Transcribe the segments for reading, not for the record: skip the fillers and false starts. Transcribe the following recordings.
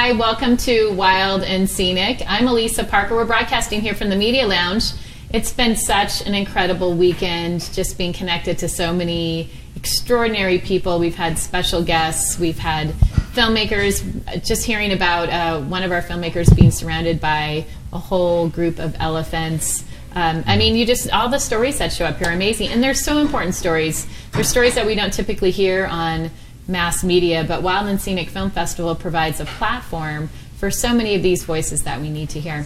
Hi, welcome to Wild and Scenic. I'm Elisa Parker. We're broadcasting here from the Media Lounge. It's been such an incredible weekend, just being connected to so many extraordinary people. We've had special guests. We've had filmmakers. Just hearing about one of our filmmakers being surrounded by a whole group of elephants. I mean, all the stories that show up here are amazing. And they're so important stories. They're stories that we don't typically hear on mass media, but Wild and Scenic Film Festival provides a platform for so many of these voices that we need to hear.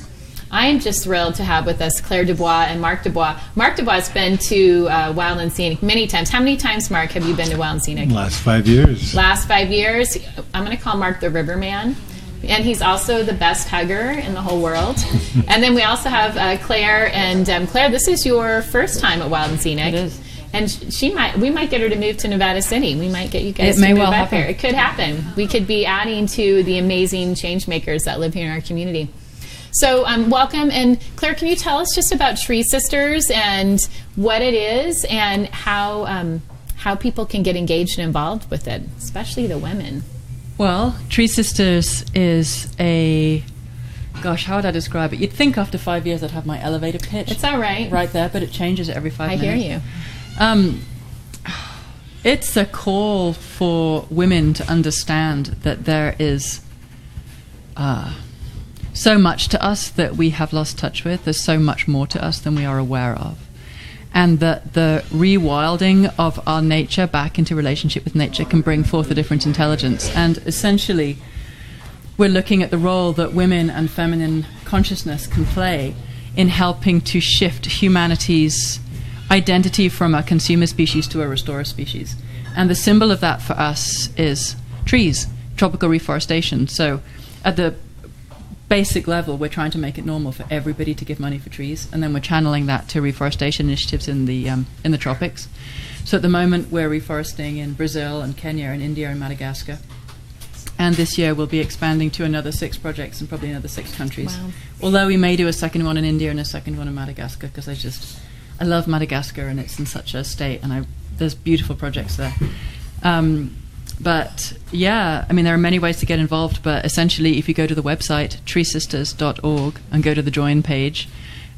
I am just thrilled to have with us Clare Dubois and Mark Dubois. Mark Dubois has been to Wild and Scenic many times. How many times, Mark, have you been to Wild and Scenic? Last 5 years. Last 5 years. I'm going to call Mark the Riverman. And he's also the best hugger in the whole world. And then we also have Clare. And Clare, this is your first time at Wild and Scenic. It is. And we might get her to move to Nevada City. We might get you guys to move up here. It could happen. We could be adding to the amazing change makers that live here in our community. So welcome. And Clare, can you tell us just about Tree Sisters and what it is and how people can get engaged and involved with it, especially the women? Well, Tree Sisters is gosh, how would I describe it? You'd think after 5 years I'd have my elevator pitch. It's all right. Right there, but it changes every 5 minutes. I hear you. It's a call for women to understand that there is so much to us that we have lost touch with. There's so much more to us than we are aware of. And that the rewilding of our nature back into relationship with nature can bring forth a different intelligence. And essentially, we're looking at the role that women and feminine consciousness can play in helping to shift humanity's identity from a consumer species to a restorer species. And the symbol of that for us is trees, tropical reforestation. So at the basic level, we're trying to make it normal for everybody to give money for trees, and then we're channeling that to reforestation initiatives in the tropics. So at the moment, we're reforesting in Brazil and Kenya and India and Madagascar. And this year, we'll be expanding to another 6 projects in probably another 6 countries. Wow. Although we may do a second one in India and a second one in Madagascar, because I love Madagascar, and it's in such a state, and there's beautiful projects there. But yeah, I mean, there are many ways to get involved, but essentially if you go to the website treesisters.org and go to the join page,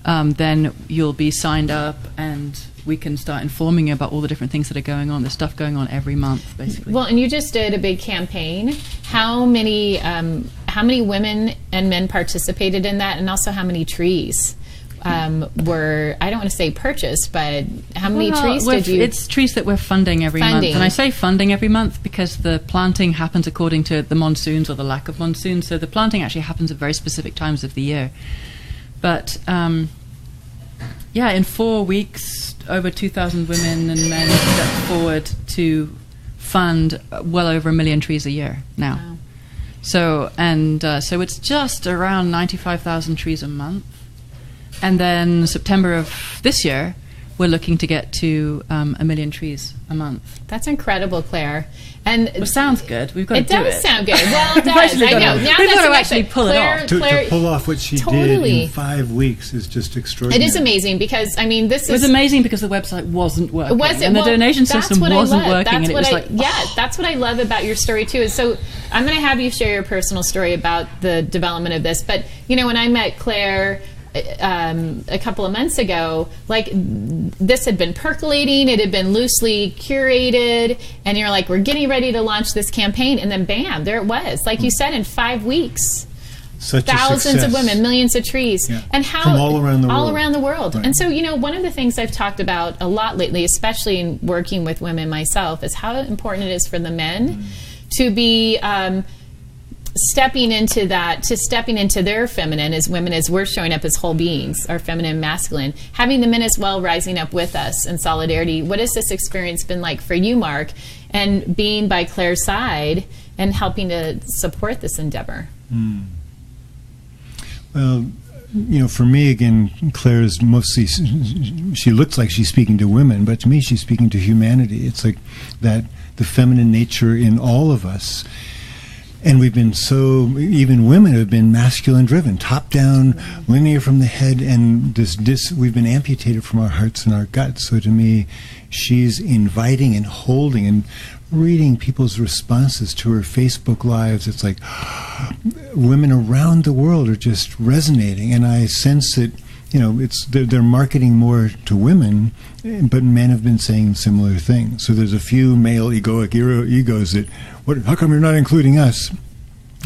then you'll be signed up and we can start informing you about all the different things that are going on. There's stuff going on every month, basically. Well, and you just did a big campaign. How many women and men participated in that, and also how many trees were, I don't want to say purchased, but how many trees did you? It's trees that we're funding every month. And I say funding every month because the planting happens according to the monsoons or the lack of monsoons. So the planting actually happens at very specific times of the year. But yeah, in 4 weeks, over 2,000 women and men stepped forward to fund well over 1 million trees a year now. Wow. So it's just around 95,000 trees a month. And then September of this year, we're looking to get to 1 million trees a month. That's incredible, Clare. And it sounds good. We've got to do it. It does sound good. Well, it does. I know. We've got to actually pull it off. To pull off what she did in 5 weeks is just extraordinary. It is amazing because, I mean, it was amazing because the website wasn't working. And the donation system wasn't working. And it was like, that's what I love about your story, too. Is so I'm going to have you share your personal story about the development of this. But, you know, when I met Clare a couple of months ago, like, this had been percolating, it had been loosely curated, and you're like, we're getting ready to launch this campaign, and then bam, there it was. Like you said, in 5 weeks. Such thousands of women, millions of trees. Yeah. And how from all around the world. All around the world. Right. And so, you know, one of the things I've talked about a lot lately, especially in working with women myself, is how important it is for the men to be stepping into their feminine as women, as we're showing up as whole beings, our feminine and masculine, having the men as well rising up with us in solidarity. What has this experience been like for you, Mark, and being by Clare's side and helping to support this endeavor? Well, you know, for me, again, Clare is mostly, she looks like she's speaking to women, but to me she's speaking to humanity. It's like that, the feminine nature in all of us. And we've been even women have been masculine driven, top down, linear from the head, and we've been amputated from our hearts and our guts. So to me, she's inviting and holding and reading people's responses to her Facebook Lives, it's like women around the world are just resonating, and I sense that, you know, they're marketing more to women, but men have been saying similar things. So there's a few male egoic egos that, how come you're not including us?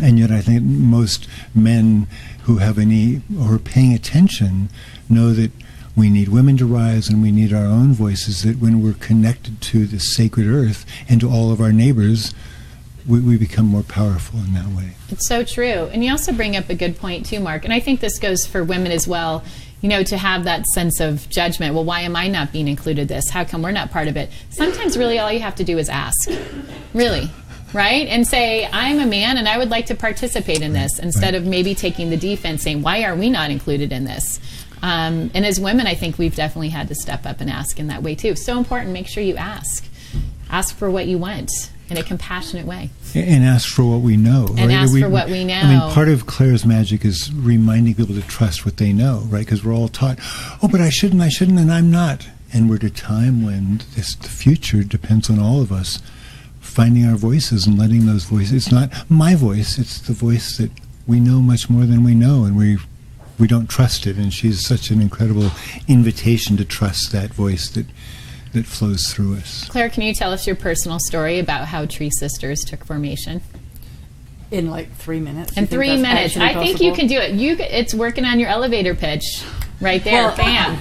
And yet I think most men who have or are paying attention know that we need women to rise, and we need our own voices, that when we're connected to the sacred earth and to all of our neighbors, we become more powerful in that way. It's so true. And you also bring up a good point too, Mark, and I think this goes for women as well, you know, to have that sense of judgment. Well, why am I not being included this? How come we're not part of it? Sometimes really all you have to do is ask. Really. Right? And say, I'm a man and I would like to participate in this, instead of maybe taking the defense saying, why are we not included in this? And as women, I think we've definitely had to step up and ask in that way too. So important, make sure you ask. Ask for what you want in a compassionate way. And ask for what we know. And right? ask for what we know. I mean, part of Clare's magic is reminding people to trust what they know, right? Because we're all taught, oh, but I shouldn't, and I'm not. And we're at a time when the future depends on all of us finding our voices and letting those voices. It's not my voice, it's the voice that we know much more than we know, and we don't trust it. And she's such an incredible invitation to trust that voice that flows through us. Clare, can you tell us your personal story about how Tree Sisters took formation? In like 3 minutes. In 3 minutes. I think you can do it. It's working on your elevator pitch right there. Well, bam.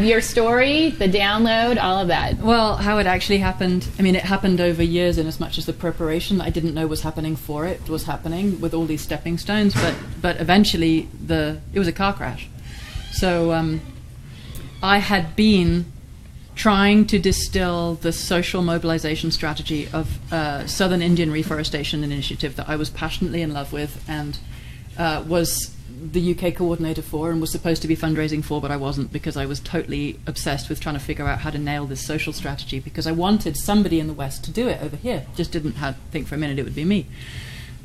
Your story, the download, all of that. Well, how it actually happened, I mean, it happened over years in as much as the preparation that I didn't know was happening for it was happening with all these stepping stones, but eventually it was a car crash. So I had been trying to distill the social mobilization strategy of Southern Indian Reforestation Initiative that I was passionately in love with and was the UK coordinator for and was supposed to be fundraising for, but I wasn't, because I was totally obsessed with trying to figure out how to nail this social strategy, because I wanted somebody in the West to do it over here. Just didn't think for a minute it would be me.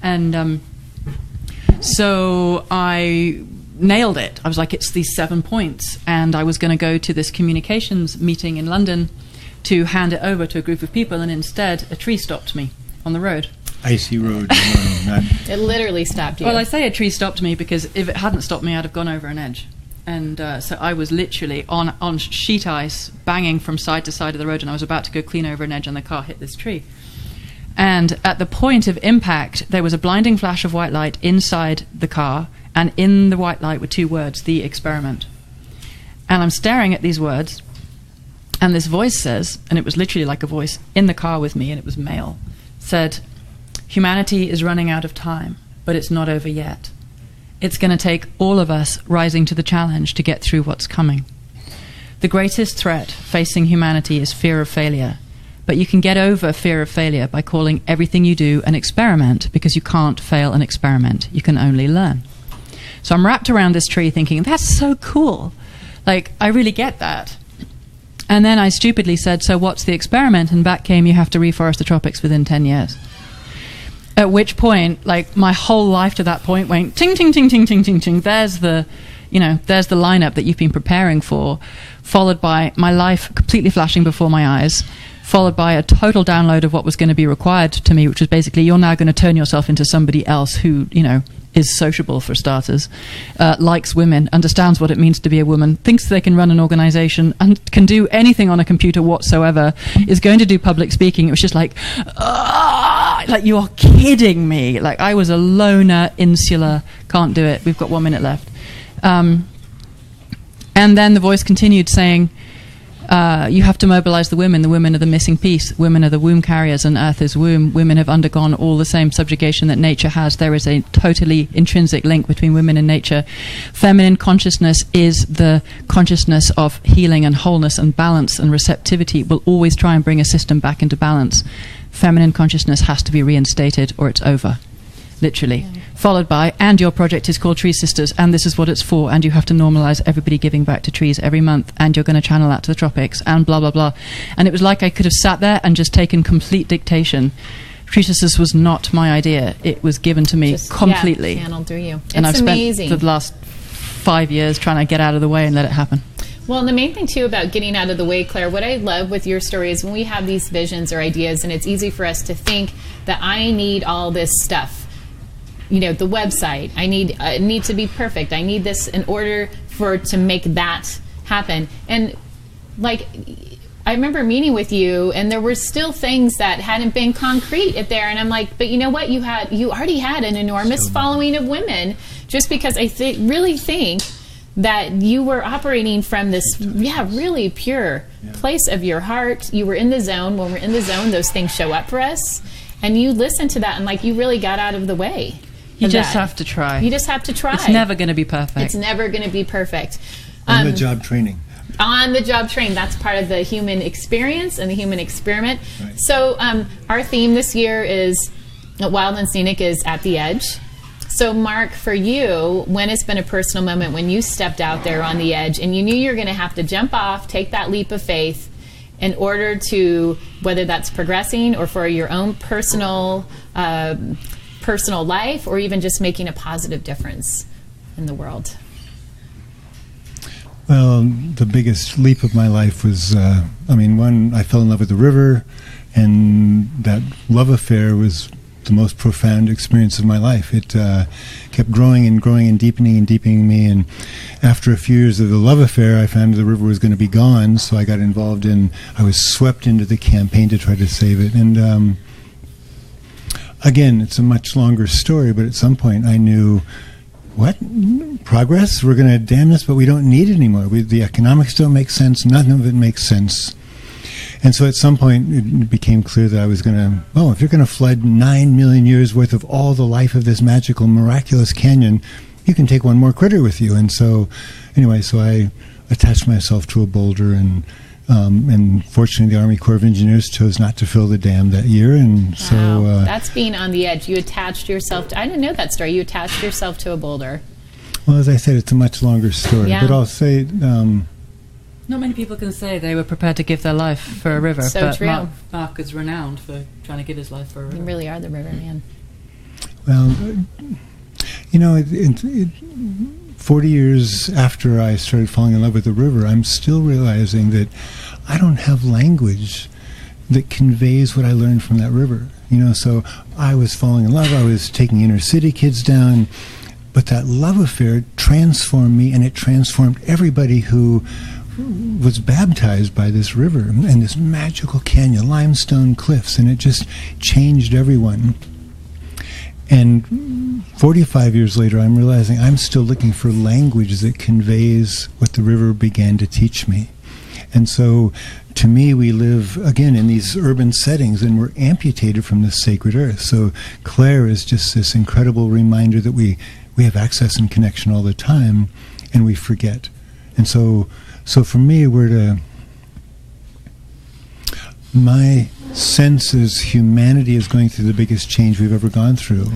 And so I nailed it. I was like, it's these 7 points. And I was going to go to this communications meeting in London to hand it over to a group of people, and instead a tree stopped me on the road. Icy road. It literally stopped you. Well, I say a tree stopped me because if it hadn't stopped me, I'd have gone over an edge. And so I was literally on sheet ice, banging from side to side of the road, and I was about to go clean over an edge, and the car hit this tree. And at the point of impact, there was a blinding flash of white light inside the car, and in the white light were 2 words, the experiment. And I'm staring at these words, and this voice says, and it was literally like a voice in the car with me, and it was male, said, humanity is running out of time, but it's not over yet. It's going to take all of us rising to the challenge to get through what's coming. The greatest threat facing humanity is fear of failure, but you can get over fear of failure by calling everything you do an experiment, because you can't fail an experiment. You can only learn. So I'm wrapped around this tree thinking, that's so cool. Like, I really get that. And then I stupidly said, so what's the experiment? And back came, you have to reforest the tropics within 10 years. At which point, like, my whole life to that point went ting, ting, ting, ting, ting, ting, ting. There's the lineup that you've been preparing for, followed by my life completely flashing before my eyes, followed by a total download of what was going to be required to me, which was basically, you're now going to turn yourself into somebody else who, is sociable for starters, likes women, understands what it means to be a woman, thinks they can run an organization and can do anything on a computer whatsoever, is going to do public speaking. It was just like you are kidding me. Like, I was a loner, insular, can't do it. We've got 1 minute left. And then the voice continued saying, you have to mobilize the women. The women are the missing piece. Women are the womb carriers in Earth's womb. Women have undergone all the same subjugation that nature has. There is a totally intrinsic link between women and nature. Feminine consciousness is the consciousness of healing and wholeness and balance and receptivity. Will always try and bring a system back into balance. Feminine consciousness has to be reinstated or it's over. Literally. Yeah. Followed by, and your project is called Tree Sisters, and this is what it's for, and you have to normalize everybody giving back to trees every month, and you're going to channel that to the tropics, and blah, blah, blah. And it was like I could have sat there and just taken complete dictation. Tree Sisters was not my idea. It was given to me just, completely. Channeled through you. And I've amazing. Spent the last 5 years trying to get out of the way and let it happen. Well, and the main thing, too, about getting out of the way, Claire, what I love with your story is when we have these visions or ideas, and it's easy for us to think that I need all this stuff. You know, the website, I need to be perfect. I need this in order to make that happen. And, like, I remember meeting with you, and there were still things that hadn't been concrete there. And I'm like, but you know what? You already had an enormous following of women, just because I really think that you were operating from this, really pure place of your heart. You were in the zone. When we're in the zone, those things show up for us. And you listened to that, and like you really got out of the way. You just have to try. You just have to try. It's never going to be perfect. It's never going to be perfect. On-the-job training. On-the-job training. That's part of the human experience and the human experiment. Right. So our theme this year is Wild and Scenic is at the edge. So Mark, for you, when it's been a personal moment when you stepped out there on the edge and you knew you were going to have to jump off, take that leap of faith in order to, whether that's progressing or for your own personal life or even just making a positive difference in the world? Well, the biggest leap of my life was, one, I fell in love with the river, and that love affair was the most profound experience of my life. It kept growing and growing and deepening me, and after a few years of the love affair, I found the river was going to be gone, so I got involved I was swept into the campaign to try to save it. And again, it's a much longer story, but at some point I knew, what? Progress? We're going to dam this, but we don't need it anymore. The economics don't make sense. None of it makes sense. And so at some point it became clear that I was going to, if you're going to flood 9 million years worth of all the life of this magical, miraculous canyon, you can take one more critter with you. And so, anyway, I attached myself to a boulder, and fortunately the Army Corps of Engineers chose not to fill the dam that year. And wow. So that's being on the edge. You attached yourself to, I didn't know that story. You attached yourself to a boulder. Well, as I said, it's a much longer story. Yeah. But I'll say, not many people can say they were prepared to give their life for a river. So but true. Mark is renowned for trying to give his life for a river. You really are the river man. well, 40 years after I started falling in love with the river, I'm still realizing that I don't have language that conveys what I learned from that river. So I was falling in love, I was taking inner city kids down, but that love affair transformed me, and it transformed everybody who was baptized by this river and this magical canyon, limestone cliffs, and it just changed everyone. And 45 years later, I'm realizing I'm still looking for language that conveys what the river began to teach me. And so, to me, we live, again, in these urban settings, and we're amputated from this sacred earth. So Clare is just this incredible reminder that we have access and connection all the time, and we forget. And so for me, my sense is humanity is going through the biggest change we've ever gone through.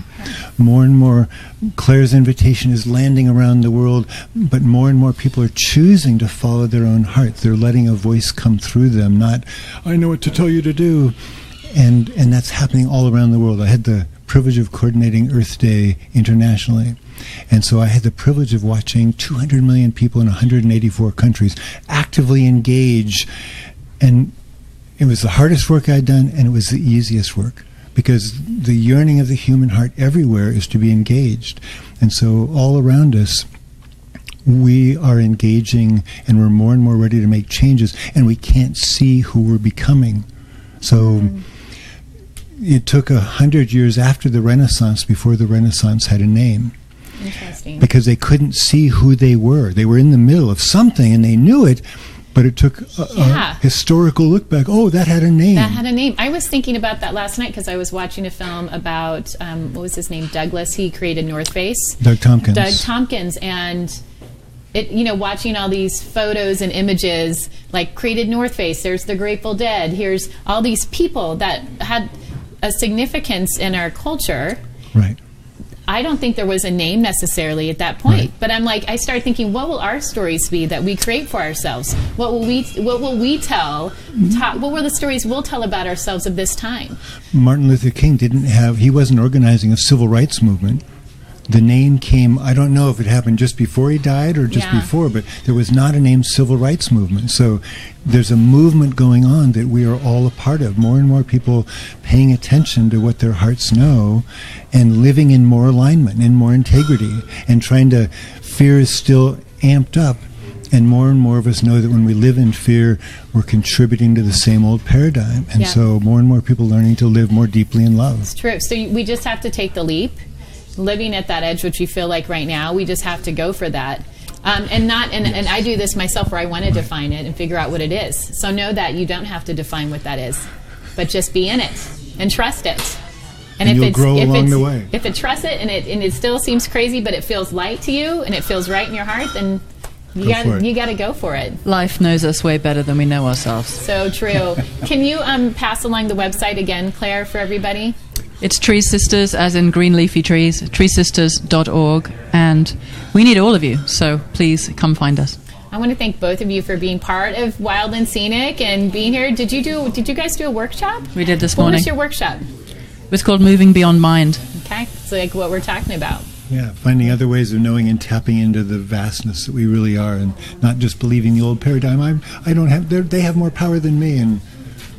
More and more, Clare's invitation is landing around the world, but more and more people are choosing to follow their own heart. They're letting a voice come through them, not, I know what to tell you to do. And that's happening all around the world. I had the privilege of coordinating Earth Day internationally. And so I had the privilege of watching 200 million people in 184 countries actively engage. And it was the hardest work I'd done, and it was the easiest work, because the yearning of the human heart everywhere is to be engaged. And so all around us, we are engaging, and we're more and more ready to make changes, and we can't see who we're becoming. So it took 100 years after the Renaissance before the Renaissance had a name. Interesting. Because they couldn't see who they were. They were in the middle of something, and they knew it, but it took a historical look back. Oh, that had a name. That had a name. I was thinking about that last night because I was watching a film about, what was his name? Douglas. He created North Face. Doug Tompkins. Doug Tompkins. And watching all these photos and images, like created North Face. There's the Grateful Dead. Here's all these people that had a significance in our culture. Right. I don't think there was a name necessarily at that point, right. But I'm like, I started thinking, what will our stories be that we create for ourselves? What will we tell? What were the stories we'll tell about ourselves of this time? Martin Luther King he wasn't organizing a civil rights movement. the name came, I don't know if it happened just before he died or just before, but there was not a named civil rights movement. So there's a movement going on that we are all a part of. More and more people paying attention to what their hearts know and living in more alignment, in more integrity, and trying to, fear is still amped up. And more of us know that when we live in fear, we're contributing to the same old paradigm. And so more and more people learning to live more deeply in love. It's true. So we just have to take the leap. Living at that edge, which we feel like right now, we just have to go for that. And I do this myself where I want to define it and figure out what it is. So know that you don't have to define what that is, but just be in it and trust it. And you'll grow along the way. If it trusts it and it still seems crazy, but it feels light to you and it feels right in your heart, then you got to go for it. Life knows us way better than we know ourselves. So true. Can you pass along the website again, Claire, for everybody? It's Tree Sisters, as in green leafy trees, treesisters.org, and we need all of you, so please come find us. I want to thank both of you for being part of Wild and Scenic and being here. Did you guys do a workshop? We did this morning. What was your workshop? It was called Moving Beyond Mind. Okay, it's like what we're talking about. Yeah, finding other ways of knowing and tapping into the vastness that we really are, and not just believing the old paradigm. They have more power than me, and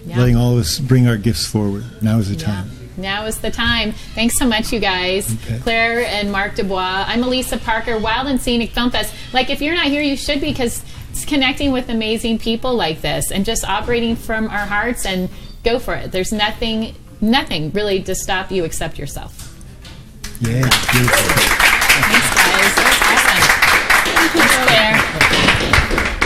letting all of us bring our gifts forward. Now is the time. Now is the time. Thanks so much, you guys. Okay. Claire and Mark Dubois. I'm Elisa Parker, Wild and Scenic Film Fest. Like, if you're not here, you should be, because it's connecting with amazing people like this and just operating from our hearts, and go for it. There's nothing really to stop you except yourself. Yeah, beautiful. Thanks, guys. That was awesome. Thanks, Claire.